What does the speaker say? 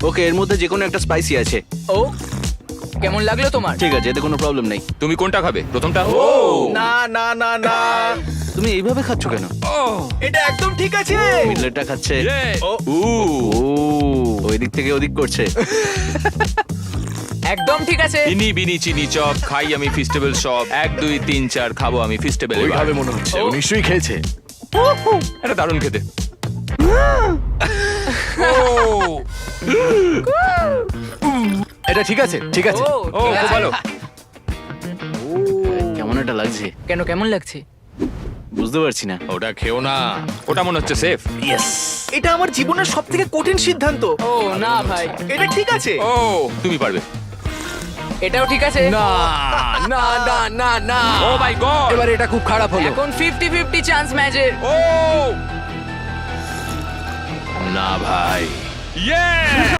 ওকে, এর মধ্যে যে কোনো একটা স্পাইসি আছে। ও কেমন লাগলো তোমার? ঠিক আছে, এতে কোনো প্রবলেম নেই। তুমি কোনটা খাবে? প্রথমটা? না না না না, তুমি এইভাবে খাচ্ছ কেন? এটা একদম ঠিক আছে। মিডলেটটা খাচ্ছে। ও ওই দিক থেকে ওদিক করছে। একদম ঠিক আছে। ইনি বিনি চিনি চপ খাই আমি ফেস্টিভ্যাল সব 1 2 3 4 খাবো আমি ফেস্টিভ্যাল। ওইভাবে মনে হচ্ছে ও নিশ্চয়ই খেয়েছে। এটা দারুণ খেতে। এটা ঠিক আছে, ঠিক আছে। ও ঠিক খুব আছে। ভালো। কেমন একটা লাগছে, কেন কেমন লাগছে? বুঝতে পারছি না। ওটা খেও না। ওটা মনে হচ্ছে সেফ। এটা আমার জীবনের সবথেকে কঠিন সিদ্ধান্ত। ও না ভাই, এটা ঠিক আছে। ও তুমি পারবে। এটাও ঠিক আছে। না না না না না, ও মাই গড। এবার এটা খুব খারাপ হলো। এখন 50-50 চান্স ম্যাচের। ও না ভাই। ইয়ে